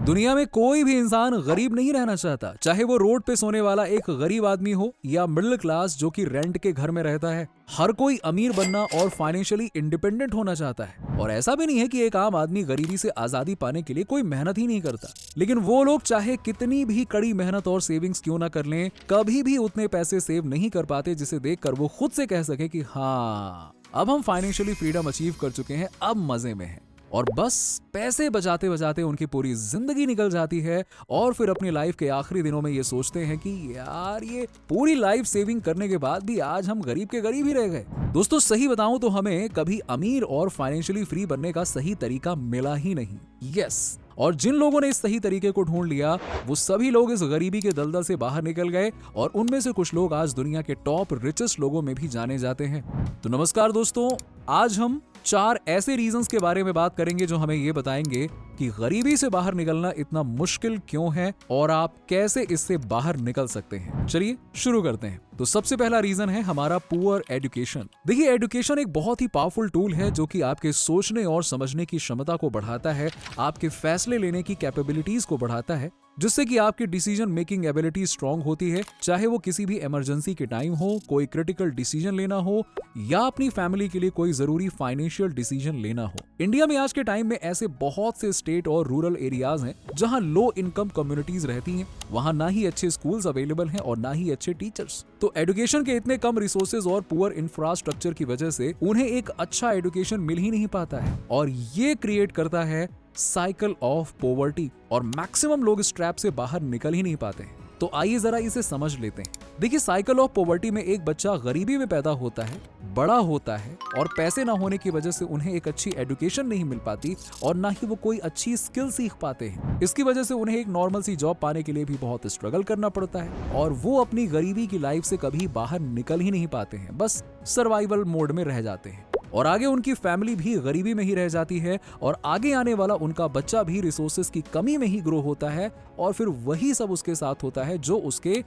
दुनिया में कोई भी इंसान गरीब नहीं रहना चाहता, चाहे वो रोड पे सोने वाला एक गरीब आदमी हो या मिडिल क्लास जो कि रेंट के घर में रहता है। हर कोई अमीर बनना और फाइनेंशियली इंडिपेंडेंट होना चाहता है। और ऐसा भी नहीं है कि एक आम आदमी गरीबी से आजादी पाने के लिए कोई मेहनत ही नहीं करता, लेकिन वो लोग चाहे कितनी भी कड़ी मेहनत और सेविंग्स क्यों ना कर लें, कभी भी उतने पैसे सेव नहीं कर पाते जिसे देखकर वो खुद से कह सके कि हाँ, अब हम फाइनेंशियली फ्रीडम अचीव कर चुके हैं, अब मजे में हैं। और बस पैसे बचाते बचाते उनकी पूरी जिंदगी निकल जाती है और फिर अपनी लाइफ के आखिरी दिनों में ये सोचते हैं कि यार, ये पूरी लाइफ सेविंग करने के बाद भी आज हम गरीब के गरीब ही रह गए। दोस्तों, सही बताऊं तो हमें कभी अमीर और फाइनेंशियली फ्री बनने का सही तरीका मिला ही नहीं। यस, और जिन लोगों ने इस सही तरीके को ढूंढ लिया, वो सभी लोग इस गरीबी के दलदल से बाहर निकल गए और उनमें से कुछ लोग आज दुनिया के टॉप रिचेस्ट लोगों में भी जाने जाते हैं। तो नमस्कार दोस्तों, आज हम 4 ऐसे रीजंस के बारे में बात करेंगे जो हमें ये बताएंगे कि गरीबी से बाहर निकलना इतना मुश्किल क्यों है और आप कैसे इससे बाहर निकल सकते हैं। चलिए शुरू करते हैं। तो सबसे पहला रीजन है हमारा पुअर एजुकेशन। देखिए, एजुकेशन एक बहुत ही पावरफुल टूल है जो कि आपके सोचने और समझने की क्षमता को बढ़ाता है, आपके फैसले लेने की कैपेबिलिटीज को बढ़ाता है, जिससे कि आपकी डिसीजन मेकिंग एबिलिटी स्ट्रांग होती है, चाहे वो किसी भी इमरजेंसी के टाइम हो, कोई क्रिटिकल डिसीजन लेना हो या अपनी फैमिली के लिए कोई जरूरी फाइनेंशियल डिसीजन लेना हो। इंडिया में आज के टाइम में ऐसे बहुत से स्टेट और रूरल एरियाज हैं जहां लो इनकम कम्युनिटीज रहती हैं, वहां ना ही अच्छे स्कूल्स अवेलेबल हैं और ना ही अच्छे टीचर्स। तो एजुकेशन के इतने कम रिसोर्सेज और पुअर इंफ्रास्ट्रक्चर की वजह से उन्हें एक अच्छा एजुकेशन मिल ही नहीं पाता है और ये क्रिएट करता है साइकिल ऑफ पॉवर्टी और मैक्सिमम लोग इस ट्रैप से बाहर निकल ही नहीं पाते हैं। तो आइए जरा इसे समझ लेते हैं। देखिए, साइकिल ऑफ पॉवर्टी में एक बच्चा गरीबी में पैदा होता है, बड़ा होता है और पैसे ना होने की वजह से उन्हें एक अच्छी एजुकेशन नहीं मिल पाती और ना ही वो कोई अच्छी स्किल सीख पाते हैं। इसकी वजह से उन्हें एक नॉर्मल सी जॉब पाने के लिए भी बहुत स्ट्रगल करना पड़ता है और वो अपनी गरीबी की लाइफ से कभी बाहर निकल ही नहीं पाते हैं, बस सर्वाइवल मोड में रह जाते हैं। और आगे उनकी फैमिली भी गरीबी में ही रह जाती है और आगे आने वाला उनका बच्चा भी रिसोर्सेज की कमी में ही ग्रो होता है और फिर वही सब उसके साथ होता है जो उसके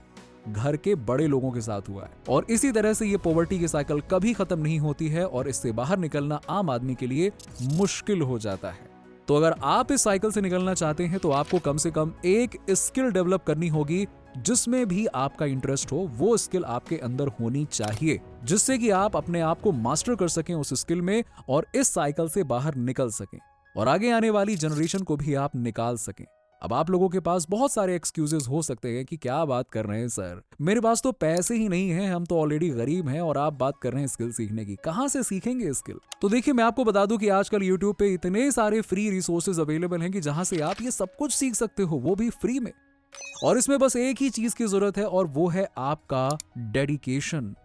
घर के बड़े लोगों के साथ हुआ है। और इसी तरह से ये पॉवर्टी की साइकिल कभी खत्म नहीं होती है और इससे बाहर निकलना आम आदमी के लिए मुश्किल हो जाता है। तो अगर आप इस साइकिल से निकलना चाहते हैं तो आपको कम से कम एक स्किल डेवलप करनी होगी, जिसमें भी आपका इंटरेस्ट हो। वो स्किल आपके अंदर होनी चाहिए जिससे कि आप अपने आप को मास्टर कर सकें उस स्किल में और इस साइकिल से बाहर निकल सकें और आगे आने वाली जनरेशन को भी आप निकाल सकें। अब आप लोगों के पास बहुत सारे एक्सक्यूजेस हो सकते हैं कि क्या बात कर रहे हैं सर, मेरे पास तो पैसे ही नहीं है, हम तो ऑलरेडी गरीब हैं और आप बात कर रहे हैं स्किल सीखने की, कहां से सीखेंगे स्किल। तो देखिए, मैं आपको बता दूं कि आजकल यूट्यूब पे इतने सारे फ्री रिसोर्सेज अवेलेबल हैं कि जहां से आप ये सब कुछ सीख सकते हो, वो भी फ्री में। और इसमें बस एक ही चीज की जरूरत है और वो है आपका डेडिकेशन।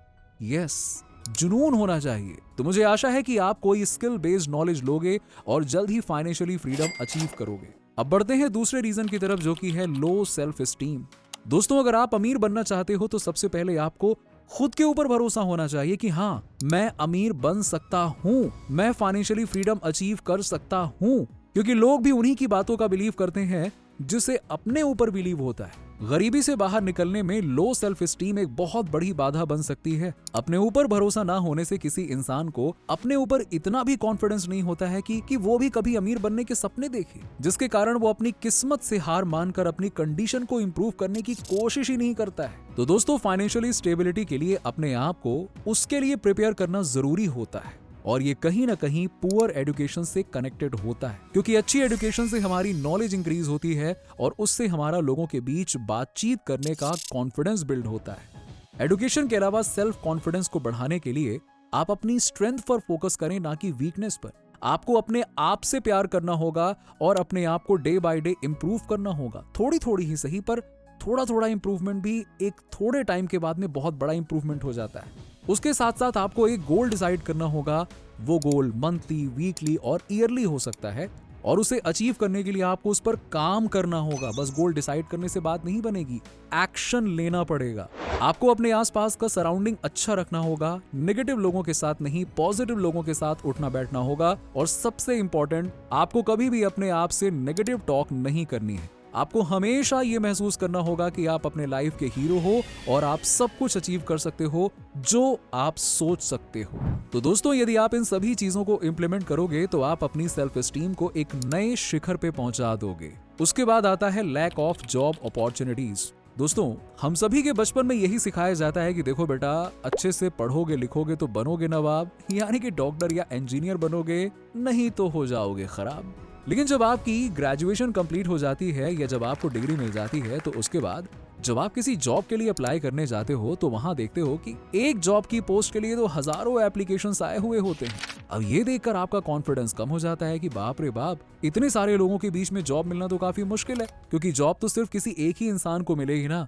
यस, जुनून होना चाहिए। तो मुझे आशा है कि आप कोई स्किल बेस्ड नॉलेज लोगे और जल्द ही फाइनेंशियली फ्रीडम अचीव करोगे। अब बढ़ते हैं दूसरे रीजन की तरफ जो कि है लो सेल्फ एस्टीम। दोस्तों, अगर आप अमीर बनना चाहते हो तो सबसे पहले आपको खुद के ऊपर भरोसा होना चाहिए कि हाँ, मैं अमीर बन सकता हूं, मैं फाइनेंशियली फ्रीडम अचीव कर सकता हूं, क्योंकि लोग भी उन्हीं की बातों का बिलीव करते हैं जिसे अपने ऊपर बिलीव होता है। गरीबी से बाहर निकलने में लो सेल्फ एस्टीम एक बहुत बड़ी बाधा बन सकती है। अपने ऊपर भरोसा ना होने से किसी इंसान को अपने ऊपर इतना भी कॉन्फिडेंस नहीं होता है कि वो भी कभी अमीर बनने के सपने देखे, जिसके कारण वो अपनी किस्मत से हार मानकर अपनी कंडीशन को इंप्रूव करने की कोशिश ही नहीं करता है। तो दोस्तों, फाइनेंशियली स्टेबिलिटी के लिए अपने आप को उसके लिए प्रिपेयर करना जरूरी होता है और ये कहीं ना कहीं पुअर एजुकेशन से कनेक्टेड होता है, क्योंकि अच्छी एजुकेशन से हमारी नॉलेज इंक्रीज होती है और उससे हमारा लोगों के बीच बातचीत करने का कॉन्फिडेंस बिल्ड होता है। एजुकेशन के अलावा सेल्फ कॉन्फिडेंस को बढ़ाने के लिए आप अपनी स्ट्रेंथ पर फोकस करें, ना कि वीकनेस पर। आपको अपने आप से प्यार करना होगा और अपने आप को डे बाय डे इंप्रूव करना होगा। थोड़ी थोड़ी ही सही, पर थोड़ा थोड़ा इंप्रूवमेंट भी एक थोड़े टाइम के बाद में बहुत बड़ा इंप्रूवमेंट हो जाता है। उसके साथ साथ आपको एक गोल डिसाइड करना होगा। वो गोल मंथली, वीकली और ईयरली हो सकता है और उसे अचीव करने के लिए आपको उस पर काम करना होगा। बस गोल डिसाइड करने से बात नहीं बनेगी, एक्शन लेना पड़ेगा। आपको अपने आसपास का सराउंडिंग अच्छा रखना होगा, नेगेटिव लोगों के साथ नहीं, पॉजिटिव लोगों के साथ उठना बैठना होगा और सबसे इंपॉर्टेंट, आपको कभी भी अपने आप से नेगेटिव टॉक नहीं करनी है। आपको हमेशा ये महसूस करना होगा कि आप अपने लाइफ के हीरो हो और आप सब कुछ अचीव कर सकते हो जो आप सोच सकते हो। तो दोस्तों, यदि आप इन सभी चीजों को इंप्लीमेंट करोगे तो आप अपनी सेल्फ एस्टीम को एक नए शिखर पे पहुंचा दोगे। उसके बाद आता है लैक ऑफ जॉब अपॉर्चुनिटीज। दोस्तों, हम सभी के बचपन में यही सिखाया जाता है कि देखो बेटा, अच्छे से पढ़ोगे लिखोगे तो बनोगे नवाब, यानी कि डॉक्टर या इंजीनियर बनोगे, नहीं तो हो जाओगे खराब। लेकिन जब आपकी ग्रेजुएशन कंप्लीट हो जाती है या जब आपको डिग्री मिल जाती है तो उसके बाद जब आप किसी जॉब के लिए अप्लाई करने जाते हो तो वहां देखते हो कि एक जॉब की पोस्ट के लिए तो हजारों एप्लीकेशंस आए हुए होते हैं। अब ये देखकर आपका कॉन्फिडेंस कम हो जाता है कि बाप रे बाप, इतने सारे लोगों के बीच में जॉब मिलना तो काफी मुश्किल है, क्योंकि जॉब तो सिर्फ किसी एक ही इंसान को मिलेगी ना।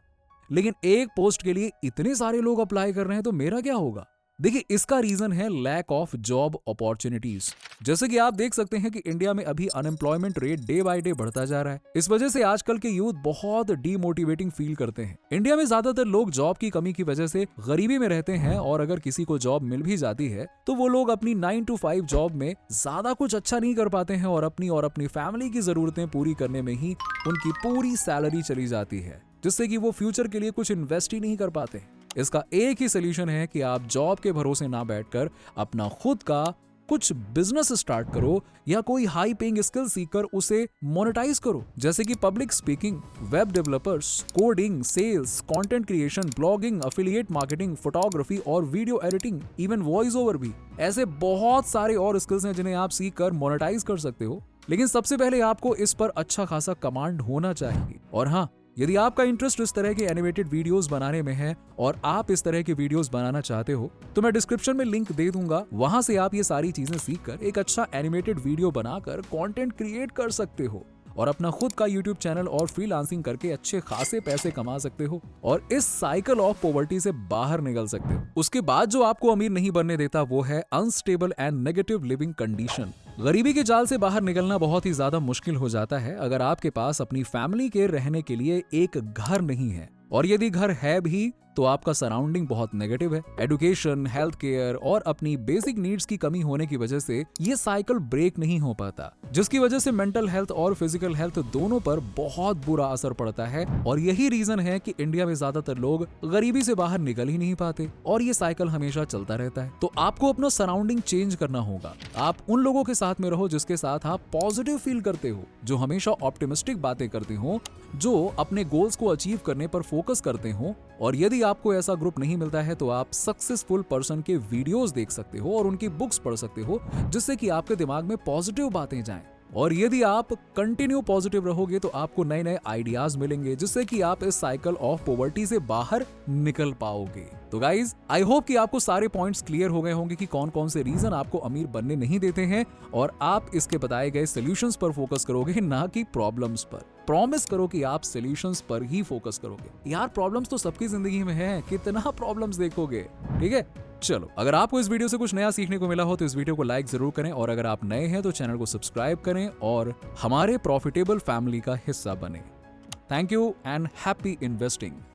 लेकिन एक पोस्ट के लिए इतने सारे लोग अप्लाई कर रहे हैं तो मेरा क्या होगा? देखिए, इसका रीजन है लैक ऑफ जॉब अपॉर्चुनिटीज। जैसे कि आप देख सकते हैं कि इंडिया में अभी unemployment rate day by day बढ़ता जा रहा है। इस वजह से आजकल के यूथ बहुत डीमोटिवेटिंग फील करते हैं। इंडिया में ज्यादातर लोग जॉब की कमी की वजह से गरीबी में रहते हैं, और अगर किसी को जॉब मिल भी जाती है तो वो लोग अपनी 9 to 5 जॉब में ज्यादा कुछ अच्छा नहीं कर पाते हैं, और अपनी फैमिली की जरूरतें पूरी करने में ही उनकी पूरी सैलरी चली जाती है, जिससे कि वो फ्यूचर के लिए कुछ इन्वेस्ट ही नहीं कर पाते। इसका एक ही सोल्यूशन है कि आप जॉब के भरोसे ना बैठकर अपना खुद का कुछ बिजनेस स्टार्ट करो, या कोई हाई पेइंग स्किल सीखकर उसे मोनेटाइज करो, जैसे कि public speaking, web developers, coding, sales, content creation, blogging, affiliate marketing, photography और video editing, even voice over भी। ऐसे बहुत सारे और स्किल्स हैं जिन्हें आप सीखकर मोनेटाइज कर सकते हो। लेकिन सबसे पहले आपको इस पर अच्छा खासा कमांड होना चाहिए। और हाँ, यदि आपका इंटरेस्ट इस तरह के एनिमेटेड वीडियोस बनाने में है और आप इस तरह के वीडियोस बनाना चाहते हो तो मैं डिस्क्रिप्शन में लिंक दे दूंगा, वहां से आप ये सारी चीजें सीखकर एक अच्छा एनिमेटेड वीडियो बनाकर कंटेंट क्रिएट कर सकते हो और अपना खुद का यूट्यूब चैनल और फ्रीलांसिंग करके अच्छे खासे पैसे कमा सकते हो और इस साइकिल ऑफ पॉवर्टी से बाहर निकल सकते हो। उसके बाद जो आपको अमीर नहीं बनने देता वो है unstable and negative living condition. गरीबी के जाल से बाहर निकलना बहुत ही ज्यादा मुश्किल हो जाता है अगर आपके पास अपनी फैमिली के रहने के लिए एक घर नहीं है, और यदि घर है भी तो आपका सराउंडिंग बहुत नेगेटिव है। एजुकेशन, हेल्थ केयर और अपनी बेसिक नीड्स की कमी होने की वजह से ये साइकिल ब्रेक नहीं हो पाता, जिसकी वजह से मेंटल हेल्थ और फिजिकल हेल्थ दोनों पर बहुत बुरा असर पड़ता है। और यही रीजन है कि इंडिया में ज्यादातर लोग गरीबी से बाहर निकल ही नहीं पाते और ये साइकिल हमेशा चलता रहता है। तो आपको अपना सराउंडिंग चेंज करना होगा। आप उन लोगों के साथ में रहो जिसके साथ आप पॉजिटिव फील करते हो, जो हमेशा ऑप्टिमिस्टिक बातें करते हो, जो अपने गोल्स को अचीव करने पर फोकस करते हो। और यदि आपको ऐसा ग्रुप नहीं मिलता है तो आप सक्सेसफुल पर्सन के वीडियोस देख सकते हो और उनकी बुक्स पढ़ सकते हो, जिससे कि आपके दिमाग में पॉजिटिव बातें जाएं। और यदि आप कंटिन्यू पॉजिटिव रहोगे तो आपको नए नए आइडियाज मिलेंगे, जिससे कि आप इस साइकिल ऑफ पॉवर्टी से बाहर निकल पाओगे। तो गाइज, आई होप कि आपको सारे पॉइंट्स क्लियर हो गए होंगे कि कौन कौन से रीजन आपको अमीर बनने नहीं देते हैं, और आप इसके बताए गए सॉल्यूशंस पर फोकस करोगे, ना कि प्रॉब्लम्स पर। प्रॉमिस करो कि आप सॉल्यूशंस पर ही फोकस करोगे। यार, प्रॉब्लम्स तो सबकी जिंदगी में है, कितना प्रॉब्लम्स देखोगे, ठीक है? चलो, अगर आपको इस वीडियो से कुछ नया सीखने को मिला हो तो इस वीडियो को लाइक जरूर करें, और अगर आप नए हैं तो चैनल को सब्सक्राइब करें और हमारे प्रॉफिटेबल फैमिली का हिस्सा बने। Thank you and happy investing.